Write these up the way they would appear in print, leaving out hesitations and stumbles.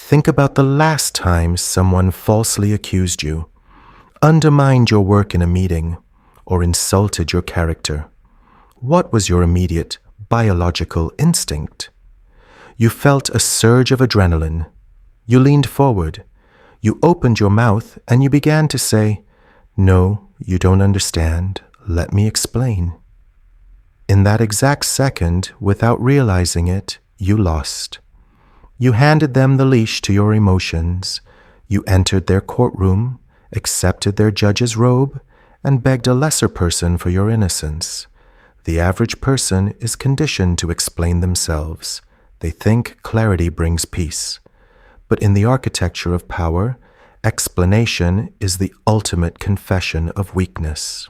Think about the last time someone falsely accused you, undermined your work in a meeting, or insulted your character. What was your immediate biological instinct? You felt a surge of adrenaline. You leaned forward. You opened your mouth and you began to say, "No, you don't understand. Let me explain." In that exact second, without realizing it, you lost. You handed them the leash to your emotions. You entered their courtroom, accepted their judge's robe, and begged a lesser person for your innocence. The average person is conditioned to explain themselves. They think clarity brings peace. But in the architecture of power, explanation is the ultimate confession of weakness.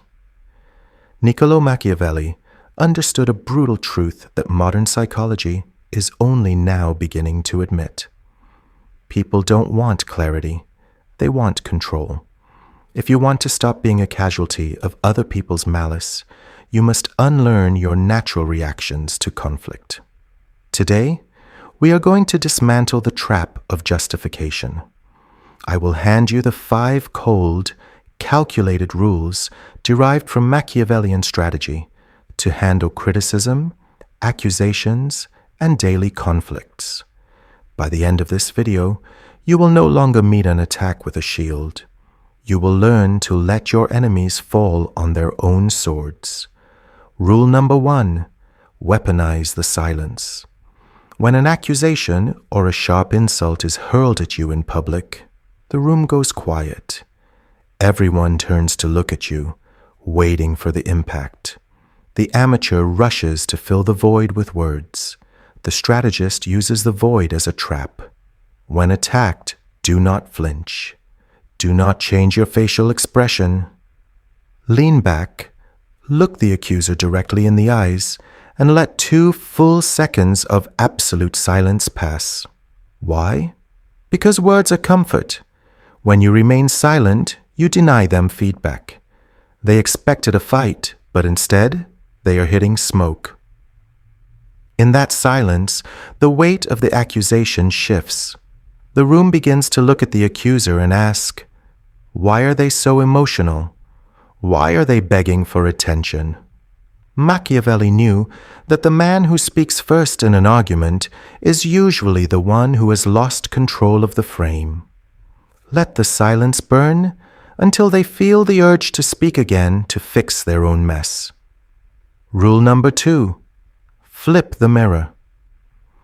Niccolò Machiavelli understood a brutal truth that modern psychology is only now beginning to admit. People don't want clarity. They want control. If you want to stop being a casualty of other people's malice, you must unlearn your natural reactions to conflict. Today, we are going to dismantle the trap of justification. I will hand you the 5 cold, calculated rules derived from Machiavellian strategy to handle criticism, accusations, and daily conflicts. By the end of this video, you will no longer meet an attack with a shield. You will learn to let your enemies fall on their own swords. Rule number 1, weaponize the silence. When an accusation or a sharp insult is hurled at you in public, the room goes quiet. Everyone turns to look at you, waiting for the impact. The amateur rushes to fill the void with words. The strategist uses the void as a trap. When attacked, do not flinch. Do not change your facial expression. Lean back, look the accuser directly in the eyes, and let 2 full seconds of absolute silence pass. Why? Because words are comfort. When you remain silent, you deny them feedback. They expected a fight, but instead, they are hitting smoke. In that silence, the weight of the accusation shifts. The room begins to look at the accuser and ask, why are they so emotional? Why are they begging for attention? Machiavelli knew that the man who speaks first in an argument is usually the one who has lost control of the frame. Let the silence burn until they feel the urge to speak again to fix their own mess. Rule number 2, flip the mirror.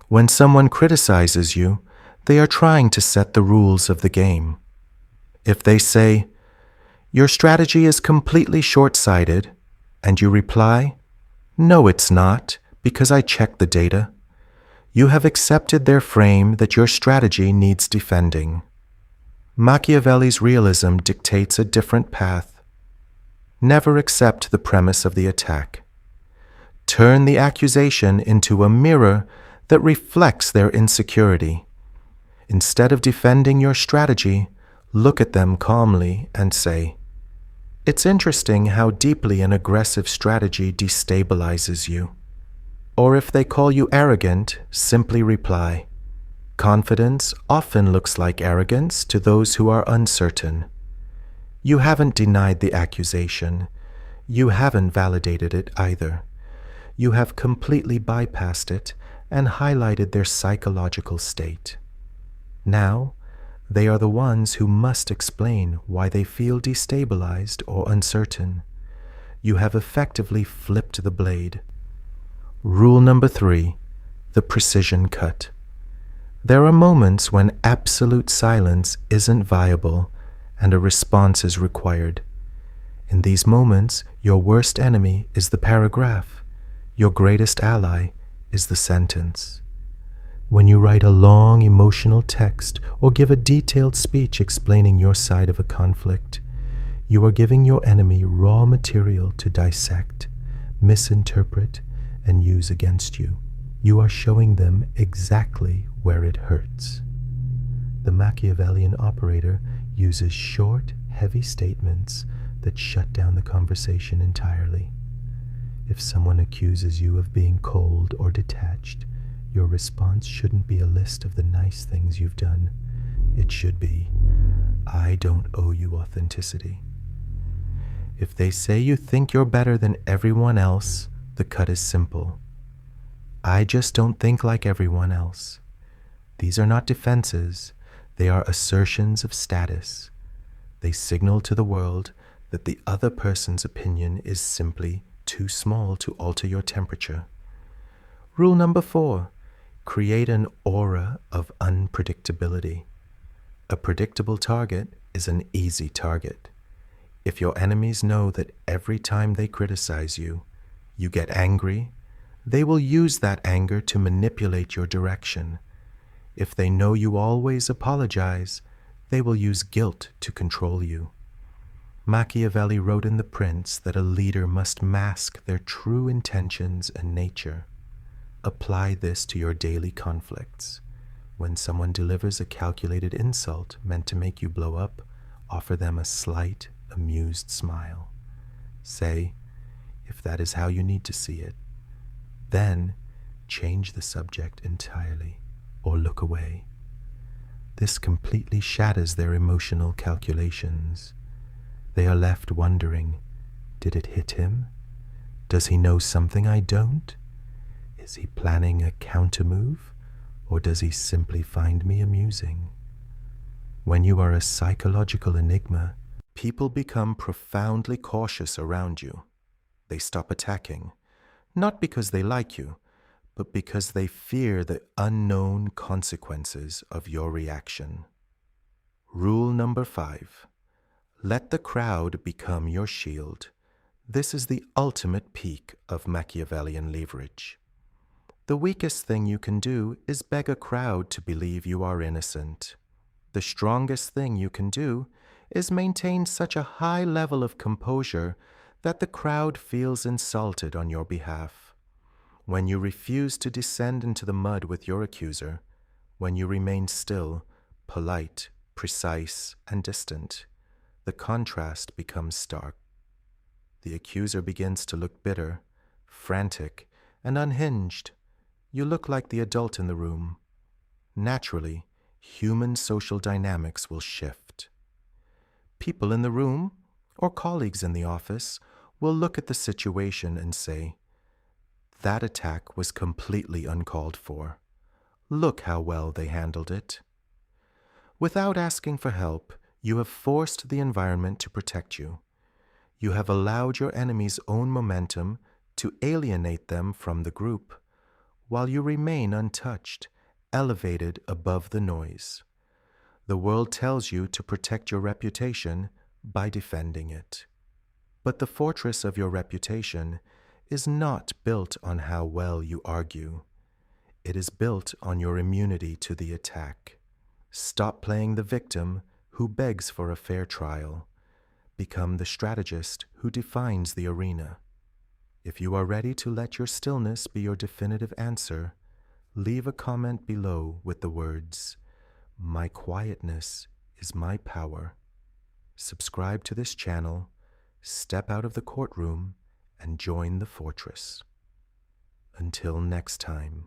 When someone criticizes you, they are trying to set the rules of the game. If they say, "Your strategy is completely short-sighted," and you reply, "No, it's not, because I checked the data," you have accepted their frame that your strategy needs defending. Machiavelli's realism dictates a different path. Never accept the premise of the attack. Turn the accusation into a mirror that reflects their insecurity. Instead of defending your strategy, look at them calmly and say, "It's interesting how deeply an aggressive strategy destabilizes you." Or if they call you arrogant, simply reply, "Confidence often looks like arrogance to those who are uncertain." You haven't denied the accusation. You haven't validated it either. You have completely bypassed it and highlighted their psychological state. Now, they are the ones who must explain why they feel destabilized or uncertain. You have effectively flipped the blade. Rule number 3, the precision cut. There are moments when absolute silence isn't viable and a response is required. In these moments, your worst enemy is the paragraph. Your greatest ally is the sentence. When you write a long emotional text or give a detailed speech explaining your side of a conflict, you are giving your enemy raw material to dissect, misinterpret, and use against you. You are showing them exactly where it hurts. The Machiavellian operator uses short, heavy statements that shut down the conversation entirely. If someone accuses you of being cold or detached, Your response shouldn't be a list of the nice things you've done. It should be, I don't owe you authenticity. If they say you think you're better than everyone else, the cut is simple. I just don't think like everyone else. These are not defenses, they are assertions of status. They signal to the world that the other person's opinion is simply too small to alter your temperature. Rule number 4, create an aura of unpredictability. A predictable target is an easy target. If your enemies know that every time they criticize you, you get angry, they will use that anger to manipulate your direction. If they know you always apologize, they will use guilt to control you. Machiavelli wrote in The Prince that a leader must mask their true intentions and nature. Apply this to your daily conflicts. When someone delivers a calculated insult meant to make you blow up, offer them a slight, amused smile. Say, if that is how you need to see it, then change the subject entirely or look away. This completely shatters their emotional calculations. They are left wondering, did it hit him? Does he know something I don't? Is he planning a countermove, or does he simply find me amusing? When you are a psychological enigma, people become profoundly cautious around you. They stop attacking, not because they like you, but because they fear the unknown consequences of your reaction. Rule number 5. Let the crowd become your shield. This is the ultimate peak of Machiavellian leverage. The weakest thing you can do is beg a crowd to believe you are innocent. The strongest thing you can do is maintain such a high level of composure that the crowd feels insulted on your behalf. When you refuse to descend into the mud with your accuser, when you remain still, polite, precise, and distant, the contrast becomes stark. The accuser begins to look bitter, frantic, and unhinged. You look like the adult in the room. Naturally, human social dynamics will shift. People in the room, or colleagues in the office, will look at the situation and say, that attack was completely uncalled for. Look how well they handled it. Without asking for help, you have forced the environment to protect you. You have allowed your enemy's own momentum to alienate them from the group, while you remain untouched, elevated above the noise. The world tells you to protect your reputation by defending it. But the fortress of your reputation is not built on how well you argue. It is built on your immunity to the attack. Stop playing the victim who begs for a fair trial. Become the strategist who defines the arena. If you are ready to let your stillness be your definitive answer, leave a comment below with the words, "My quietness is my power." Subscribe to this channel, step out of the courtroom, and join the fortress. Until next time.